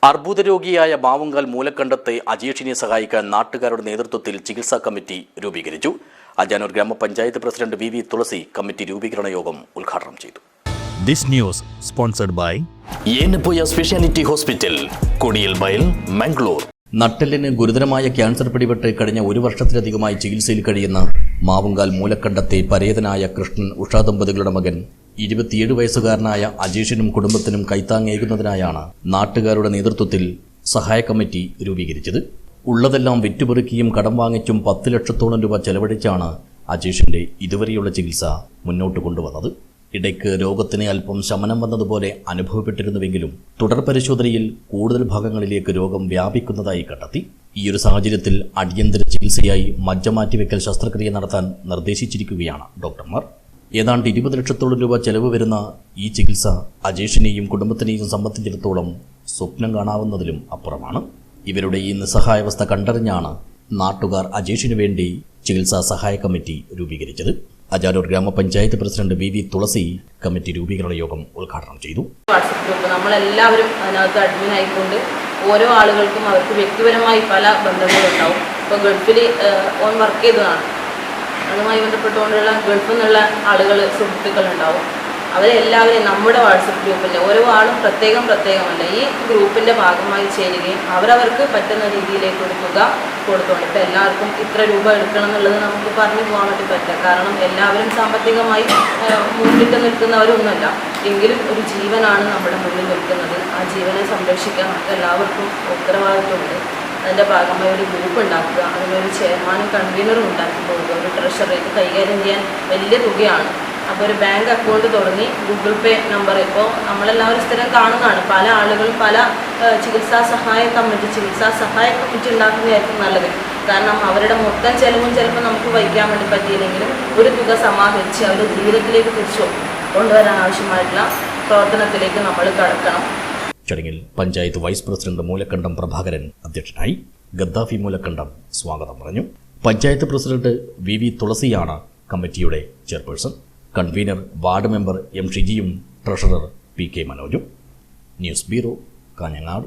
അർബുദരോഗിയായ മാവുങ്കൽ മൂലക്കണ്ടത്തെ അജീഷിനെ സഹായിക്കാൻ നാട്ടുകാരുടെ നേതൃത്വത്തിൽ ചികിത്സാ കമ്മിറ്റി രൂപീകരിച്ചു. അജാനൂർ ഗ്രാമപഞ്ചായത്ത് പ്രസിഡന്റ് വി തുളസി കമ്മിറ്റി രൂപീകരണ യോഗം ഉദ്ഘാടനം ചെയ്തു. This news sponsored by Yenepoya speciality hospital, Kodialbail, Mangalore. നട്ടെല്ലിന് ഗുരുതരമായ ക്യാൻസർ പിടിപെട്ട് കഴിഞ്ഞ ഒരു വർഷത്തിലധികമായി ചികിത്സയിൽ കഴിയുന്ന മാവുങ്കാൽ മൂലക്കണ്ടത്തെ പരേതനായ കൃഷ്ണൻ ഉഷ ദമ്പതികളുടെ മകൻ 27 വയസ്സുകാരനായ അജീഷിനും കുടുംബത്തിനും കൈത്താങ്ങേകുന്നതിനായാണ് നാട്ടുകാരുടെ നേതൃത്വത്തിൽ സഹായ കമ്മിറ്റി രൂപീകരിച്ചത്. ഉള്ളതെല്ലാം വിറ്റുപെറുക്കിയും കടം വാങ്ങിച്ചും 10 ലക്ഷത്തോളം രൂപ ചെലവഴിച്ചാണ് അജീഷിന്റെ ഇതുവരെയുള്ള ചികിത്സ മുന്നോട്ട് കൊണ്ടുവന്നത്. ഇടയ്ക്ക് രോഗത്തിന് അല്പം ശമനം വന്നതുപോലെ അനുഭവപ്പെട്ടിരുന്നുവെങ്കിലും തുടർ പരിശോധനയിൽ കൂടുതൽ ഭാഗങ്ങളിലേക്ക് രോഗം വ്യാപിക്കുന്നതായി കണ്ടെത്തി. ഈയൊരു സാഹചര്യത്തിൽ അടിയന്തര ചികിത്സയായി മജ്ജ മാറ്റിവെക്കൽ ശസ്ത്രക്രിയ നടത്താൻ നിർദ്ദേശിച്ചിരിക്കുകയാണ് ഡോക്ടർമാർ. ഏതാണ്ട് 20 ലക്ഷത്തോളം രൂപ ചെലവ് വരുന്ന ഈ ചികിത്സ അജീഷിനെയും കുടുംബത്തിനെയും സംബന്ധിച്ചിടത്തോളം സ്വപ്നം കാണാവുന്നതിലും അപ്പുറമാണ്. ഇവരുടെ ഈ നിസ്സഹായാവസ്ഥ കണ്ടറിഞ്ഞാണ് നാട്ടുകാർ അജീഷിനു വേണ്ടി ചികിത്സാ സഹായ കമ്മിറ്റി രൂപീകരിച്ചത്. അജാനൂർ ഗ്രാമപഞ്ചായത്ത് പ്രസിഡന്റ് വി തുളസി കമ്മിറ്റി രൂപീകരണ യോഗം ഉദ്ഘാടനം ചെയ്തു. വാട്സപ്പ് ഗ്രൂപ്പ് നമ്മളെല്ലാവരും അതിനകത്ത് അഡ്മിൻ ആയിക്കൊണ്ട് ഓരോ ആളുകൾക്കും അവർക്ക് വ്യക്തിപരമായി പല ബന്ധങ്ങളുണ്ടാവും. ഇപ്പോൾ ഗൾഫിൽ ഓൺ വർക്ക് ചെയ്തതാണ്, അതുമായി ബന്ധപ്പെട്ടുകൊണ്ടുള്ള ഗൾഫിൽ നിന്നുള്ള ആളുകൾ സുഹൃത്തുക്കളുണ്ടാവും. അവരെല്ലാവരെയും നമ്മുടെ വാട്സപ്പ് ഗ്രൂപ്പിൻ്റെ ഓരോ ആളും പ്രത്യേകമല്ല ഈ ഗ്രൂപ്പിൻ്റെ ഭാഗമായി ചേരുകയും അവരവർക്ക് പറ്റുന്ന രീതിയിലേക്ക് ഒരു തുക കൊടുത്തോണ്ട് ഇപ്പോൾ എല്ലാവർക്കും ഇത്ര രൂപ എടുക്കണം എന്നുള്ളത് നമുക്ക് പറഞ്ഞു പോകാൻ വേണ്ടി പറ്റില്ല. കാരണം എല്ലാവരും സാമ്പത്തികമായി മുന്നിട്ട് നിൽക്കുന്നവരൊന്നുമല്ല. എങ്കിലും ഒരു ജീവനാണ് നമ്മുടെ മുന്നിൽ നിൽക്കുന്നത്. ആ ജീവനെ സംരക്ഷിക്കാൻ നമുക്ക് എല്ലാവർക്കും ഉത്തരവാദിത്വമുണ്ട്. അതിൻ്റെ ഭാഗമായി ഒരു ഗ്രൂപ്പ് ഉണ്ടാക്കുക, അതിനൊരു ചെയർമാനും കൺവീനറും ഉണ്ടാക്കി പോകുക, ഒരു ട്രഷറി ഇത് കൈകാര്യം ചെയ്യാൻ വലിയ തുകയാണ്. അപ്പോൾ ഒരു ബാങ്ക് അക്കൗണ്ട് തുടങ്ങി ഗൂഗിൾ പേ നമ്പർ ഇപ്പോൾ നമ്മളെല്ലാവരും സ്ഥിരം കാണുന്നതാണ്. പല ആളുകളും പല ചികിത്സാ സഹായ കമ്മിറ്റി ഉണ്ടാക്കുന്നതായിരിക്കും നല്ലത്. കാരണം അവരുടെ മൊത്തം ചെലവും ചിലപ്പോൾ നമുക്ക് വഹിക്കാൻ വേണ്ടി പറ്റിയില്ലെങ്കിലും ഒരു തുക സമാഹരിച്ച് അവരുടെ ജീവിതത്തിലേക്ക് തിരിച്ചു കൊണ്ടുവരാൻ ആവശ്യമായിട്ടുള്ള പ്രവർത്തനത്തിലേക്ക് നമ്മൾ കടക്കണം. ചടങ്ങിൽ പഞ്ചായത്ത് വൈസ് പ്രസിഡന്റ് മൂലക്കണ്ടം പ്രഭാകരൻ അധ്യക്ഷനായി. ഗദ്ദാഫി മൂലക്കണ്ടം സ്വാഗതം പറഞ്ഞു. പഞ്ചായത്ത് പ്രസിഡന്റ് വി തുളസിയാണ് കമ്മിറ്റിയുടെ chairperson. Convener ward member M ഷിജിയും ട്രഷറർ പി കെ മനോജും. News bureau, Kanhangad.